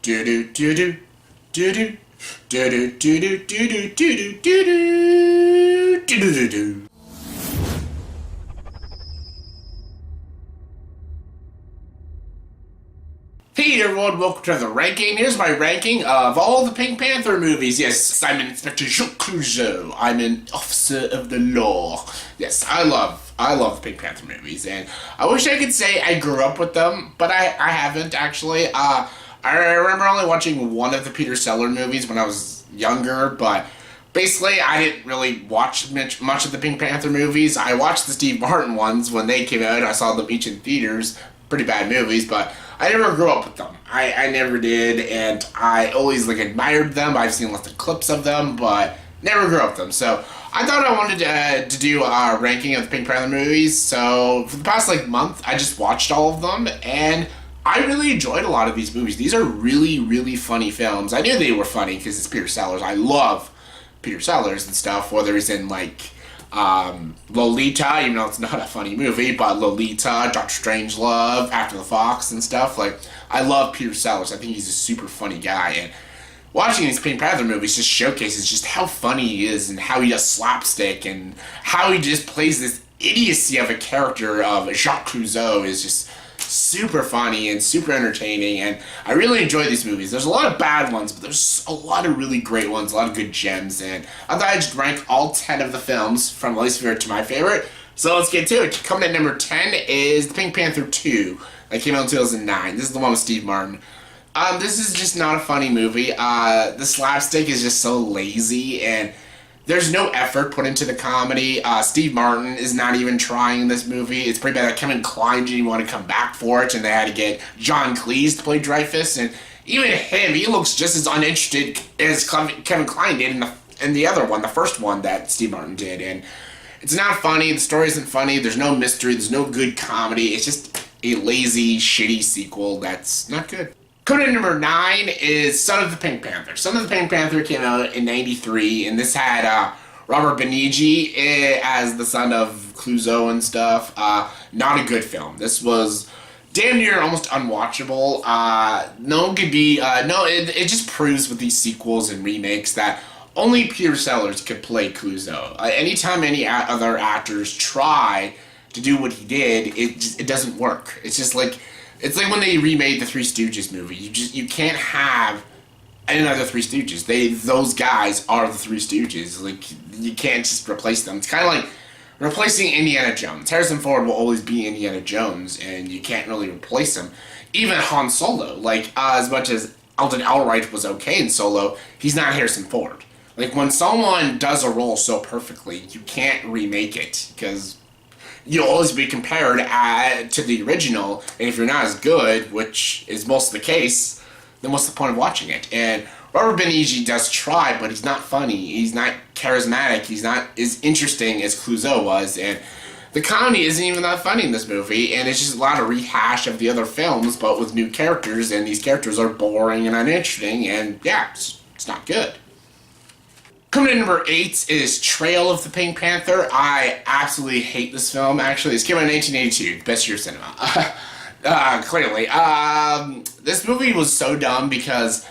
Do do do do do do do do do do do do do do do do do. Hey everyone, welcome to the ranking. Here's my ranking of all the Pink Panther movies. Yes, I'm Inspector Jacques Clouseau. I'm an officer of the law. Yes, I love the Pink Panther movies, and I wish I could say I grew up with them, but I haven't actually. I remember only watching one of the Peter Sellers movies when I was younger, but basically I didn't really watch much of the Pink Panther movies. I watched the Steve Martin ones when they came out. I saw them each in theaters. Pretty bad movies, but I never grew up with them. I never did, and I always admired them. I've seen lots of clips of them, but never grew up with them. So I thought I wanted to do a ranking of the Pink Panther movies. So for the past month, I just watched all of them, and I really enjoyed a lot of these movies. These are really, really funny films. I knew they were funny because it's Peter Sellers. I love Peter Sellers and stuff, whether he's in Lolita, even though it's not a funny movie, but Lolita, Dr. Strangelove, After the Fox and stuff. I love Peter Sellers. I think he's a super funny guy, and watching these Pink Panther movies just showcases just how funny he is and how he does slapstick and how he just plays this idiocy of a character of Jacques Clouseau is just super funny and super entertaining, and I really enjoy these movies. There's a lot of bad ones, but there's a lot of really great ones, a lot of good gems, and I thought I'd just rank all 10 of the films from least favorite to my favorite. So let's get to it. Coming at number 10 is The Pink Panther 2. That came out in 2009. This is the one with Steve Martin. This is just not a funny movie. The slapstick is just so lazy, and there's no effort put into the comedy. Steve Martin is not even trying in this movie. It's pretty bad that Kevin Kline didn't want to come back for it, and they had to get John Cleese to play Dreyfus, and even him, he looks just as uninterested as Kevin Kline did in the other one, the first one that Steve Martin did, and it's not funny. The story isn't funny. There's no mystery. There's no good comedy. It's just a lazy, shitty sequel that's not good. Coming in number 9 is Son of the Pink Panther. Son of the Pink Panther came out in '93, and this had Robert Benigni as the son of Clouseau and stuff. Not a good film. This was damn near almost unwatchable. It just proves with these sequels and remakes that only Peter Sellers could play Clouseau. Anytime any other actors try to do what he did, it doesn't work. It's just it's like when they remade the Three Stooges movie. You can't have another Three Stooges. Those guys are the Three Stooges. You can't just replace them. It's kind of like replacing Indiana Jones. Harrison Ford will always be Indiana Jones, and you can't really replace him. Even Han Solo, as much as Alden Ehrenreich was okay in Solo, he's not Harrison Ford. When someone does a role so perfectly, you can't remake it, because you'll always be compared to the original, and if you're not as good, which is most of the case, then what's the point of watching it? And Robert Benigni does try, but he's not funny, he's not charismatic, he's not as interesting as Clouseau was, and the comedy isn't even that funny in this movie, and it's just a lot of rehash of the other films, but with new characters, and these characters are boring and uninteresting, and yeah, it's not good. Coming in number 8 is Trail of the Pink Panther. I absolutely hate this film, actually. This came out in 1982, best year of cinema. Clearly. This movie was so dumb because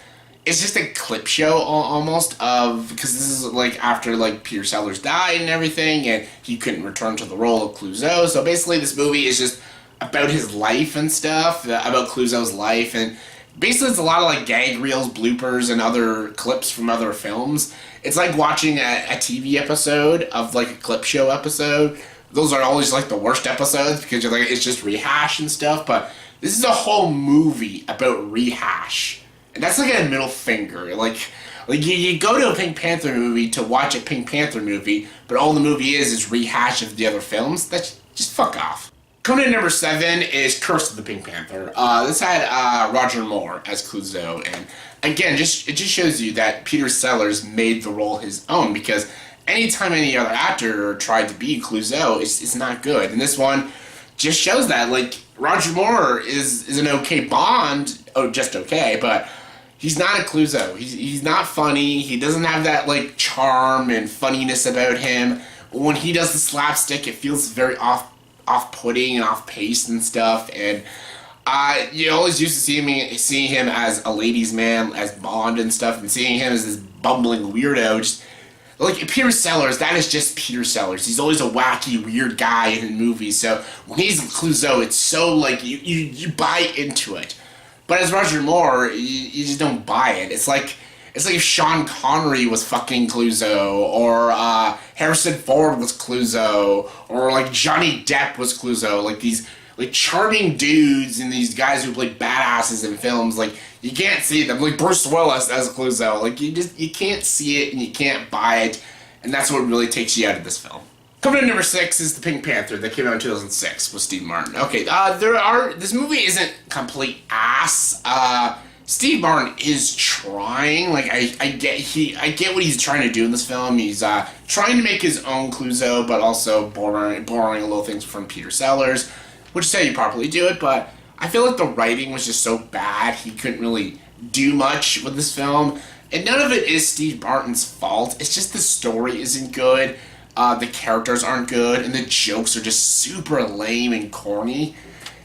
it's just a clip show almost because this is after Peter Sellers died and everything, and he couldn't return to the role of Clouseau. So basically this movie is just about his life and stuff, about Clouseau's life, and basically it's a lot of gag reels, bloopers, and other clips from other films. It's like watching a TV episode of a clip show episode. Those are always the worst episodes because you're it's just rehash and stuff, but this is a whole movie about rehash. And that's a middle finger. You go to a Pink Panther movie to watch a Pink Panther movie, but all the movie is rehash of the other films. That's just fuck off. Coming in number 7 is Curse of the Pink Panther. This had Roger Moore as Clouseau, and again, it just shows you that Peter Sellers made the role his own, because anytime any other actor tried to be Clouseau, it's not good. And this one just shows that. Roger Moore is an okay Bond, just okay, but he's not a Clouseau. He's not funny. He doesn't have that charm and funniness about him. When he does the slapstick, it feels very off-putting and off-paced and stuff, and You always used to seeing him as a ladies' man, as Bond and stuff, and seeing him as this bumbling weirdo. Just like Peter Sellers, that is just Peter Sellers. He's always a wacky, weird guy in movies. So when he's Clouseau, it's so like you buy into it. But as Roger Moore, you just don't buy it. It's like if Sean Connery was fucking Clouseau, or Harrison Ford was Clouseau, or like Johnny Depp was Clouseau. Like these like charming dudes and these guys who play badasses in films. Like you can't see them. Like Bruce Willis as Clouseau. Like you can't see it and you can't buy it, and that's what really takes you out of this film. Coming in number 6 is the Pink Panther that came out in 2006 with Steve Martin. Okay, this movie isn't complete ass. Steve Martin is trying. Like I get what he's trying to do in this film. He's trying to make his own Clouseau, but also borrowing little things from Peter Sellers, which is how you properly do it. But I feel like the writing was just so bad he couldn't really do much with this film, and none of it is Steve Martin's fault. It's just the story isn't good. The characters aren't good, and the jokes are just super lame and corny,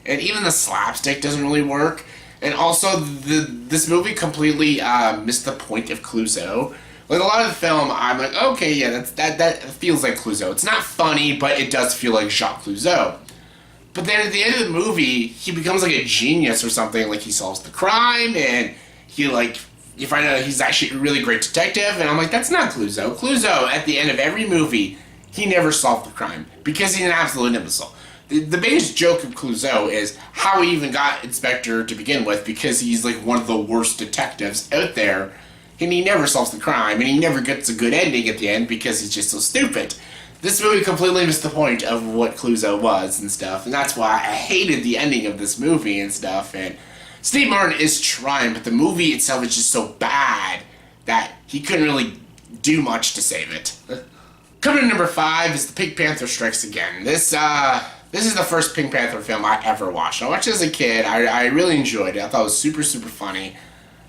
and even the slapstick doesn't really work. And also, this movie completely missed the point of Clouseau. Like a lot of the film, I'm like, okay, yeah, that feels like Clouseau. It's not funny, but it does feel like Jacques Clouseau. But then at the end of the movie, he becomes like a genius or something. Like he solves the crime, and you find out he's actually a really great detective, and I'm like, that's not Clouseau. Clouseau, at the end of every movie, he never solved the crime because he's an absolute imbecile. The biggest joke of Clouseau is how he even got Inspector to begin with, because he's like one of the worst detectives out there, and he never solves the crime, and he never gets a good ending at the end because he's just so stupid. This movie completely missed the point of what Clouseau was and stuff, and that's why I hated the ending of this movie and stuff, and Steve Martin is trying, but the movie itself is just so bad that he couldn't really do much to save it. Coming in number 5 is the Pink Panther Strikes Again. This is the first Pink Panther film I ever watched. I watched it as a kid. I really enjoyed it. I thought it was super, super funny.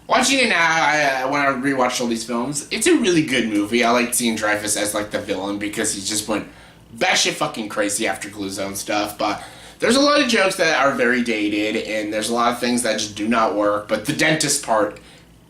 Watching it now, when I rewatched all these films, it's a really good movie. I like seeing Dreyfuss as like the villain because he just went batshit fucking crazy after Clouseau and stuff, but there's a lot of jokes that are very dated, and there's a lot of things that just do not work, but the dentist part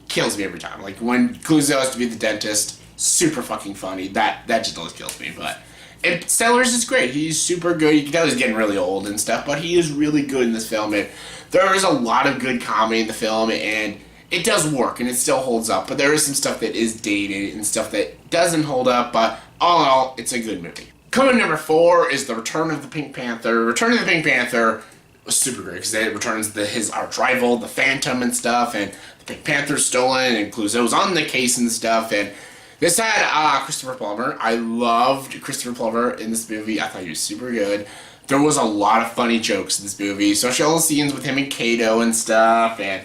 kills me every time. Like, when Clouseau has to be the dentist, super fucking funny. That just always kills me, but... And Sellers is great. He's super good. You can tell he's getting really old and stuff, but he is really good in this film, and there is a lot of good comedy in the film, and it does work, and it still holds up, but there is some stuff that is dated and stuff that doesn't hold up, but all in all, it's a good movie. Coming number 4 is The Return of the Pink Panther. Return of the Pink Panther was super great because it returns his arch rival, the Phantom and stuff, and the Pink Panther's stolen, and Clouseau's on the case and stuff, and this had Christopher Plummer. I loved Christopher Plummer in this movie. I thought he was super good. There was a lot of funny jokes in this movie, especially all the scenes with him and Kato and stuff, and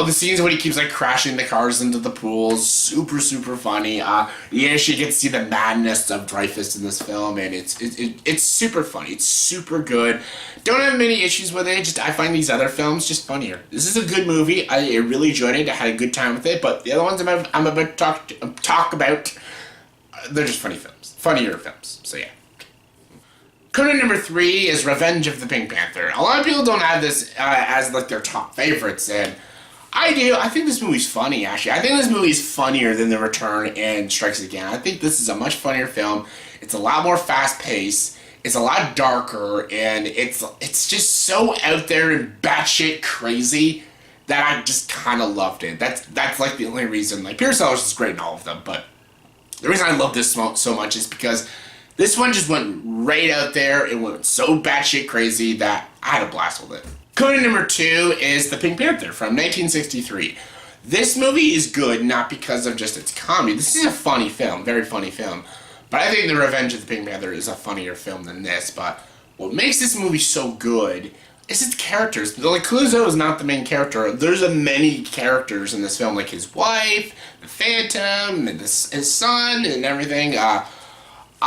the scenes when he keeps like crashing the cars into the pools, super, super funny. You actually get to see the madness of Dreyfuss in this film, and it's super funny. It's super good. Don't have many issues with it. Just I find these other films just funnier. This is a good movie. I really enjoyed it. I had a good time with it. But the other ones I'm about to talk about, they're just funny films, funnier films. So yeah. Coming in number 3 is Revenge of the Pink Panther. A lot of people don't have this as like their top favorites, and I do. I think this movie's funny, actually. I think this movie is funnier than The Return and Strikes Again. I think this is a much funnier film. It's a lot more fast-paced. It's a lot darker, and it's just so out there and batshit crazy that I just kind of loved it. That's like the only reason. Like, Peter Sellers is great in all of them, but the reason I love this so much is because this one just went right out there. It went so batshit crazy that I had a blast with it. Coming in number 2 is The Pink Panther from 1963. This movie is good not because of just its comedy. This is a funny film, very funny film. But I think The Revenge of the Pink Panther is a funnier film than this. But what makes this movie so good is its characters. Like, Clouseau is not the main character. There's many characters in this film, like his wife, the Phantom, and his son, and everything.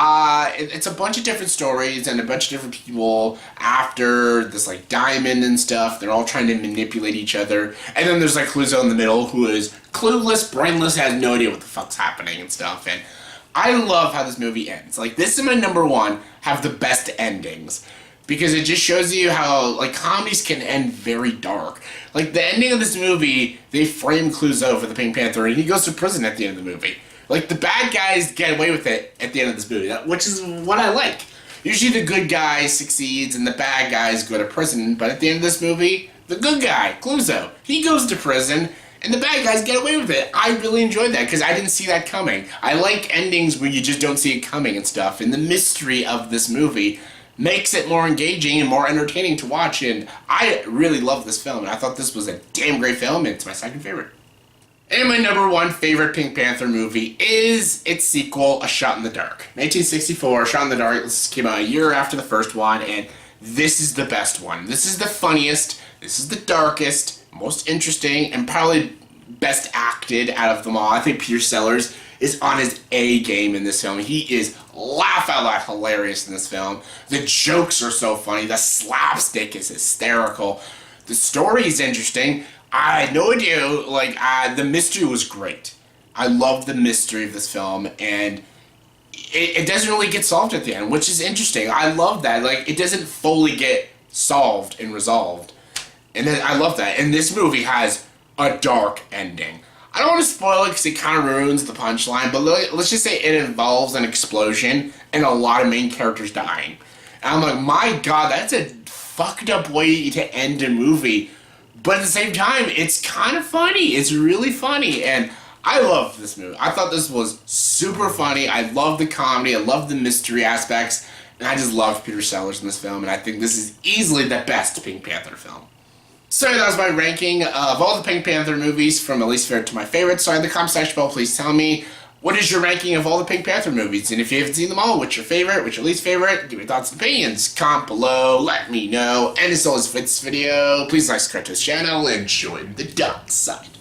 It's a bunch of different stories and a bunch of different people after this, like, diamond and stuff. They're all trying to manipulate each other. And then there's, like, Clouseau in the middle, who is clueless, brainless, has no idea what the fuck's happening and stuff. And I love how this movie ends. Like, this is my number 1, have the best endings. because it just shows you how, like, comedies can end very dark. Like, the ending of this movie, they frame Clouseau for the Pink Panther, and he goes to prison at the end of the movie. Like, the bad guys get away with it at the end of this movie, which is what I like. Usually the good guy succeeds and the bad guys go to prison, but at the end of this movie, the good guy, Clouseau, he goes to prison, and the bad guys get away with it. I really enjoyed that, because I didn't see that coming. I like endings where you just don't see it coming and stuff, and the mystery of this movie makes it more engaging and more entertaining to watch, and I really love this film, and I thought this was a damn great film, and it's my second favorite. And my number one favorite Pink Panther movie is its sequel, A Shot in the Dark. 1964, A Shot in the Dark. This came out a year after the first one, and this is the best one. This is the funniest, this is the darkest, most interesting, and probably best acted out of them all. I think Peter Sellers is on his A game in this film. He is laugh out loud hilarious in this film. The jokes are so funny. The slapstick is hysterical. The story is interesting. I had no idea, like, the mystery was great. I love the mystery of this film, and it doesn't really get solved at the end, which is interesting. I love that. Like, it doesn't fully get solved and resolved. And I love that. And this movie has a dark ending. I don't want to spoil it because it kind of ruins the punchline, but let's just say it involves an explosion and a lot of main characters dying. And I'm like, my God, that's a fucked up way to end a movie. But at the same time, it's kind of funny. It's really funny, and I love this movie. I thought this was super funny. I love the comedy. I love the mystery aspects, and I just love Peter Sellers in this film, and I think this is easily the best Pink Panther film. So that was my ranking of all the Pink Panther movies from my least favorite to my favorite. So in the comment section below, please tell me, what is your ranking of all the Pink Panther movies? And if you haven't seen them all, what's your favorite? What's your least favorite? Give me thoughts and opinions. Comment below. Let me know. And as always, for this video, please like, subscribe to this channel, and join the dark side.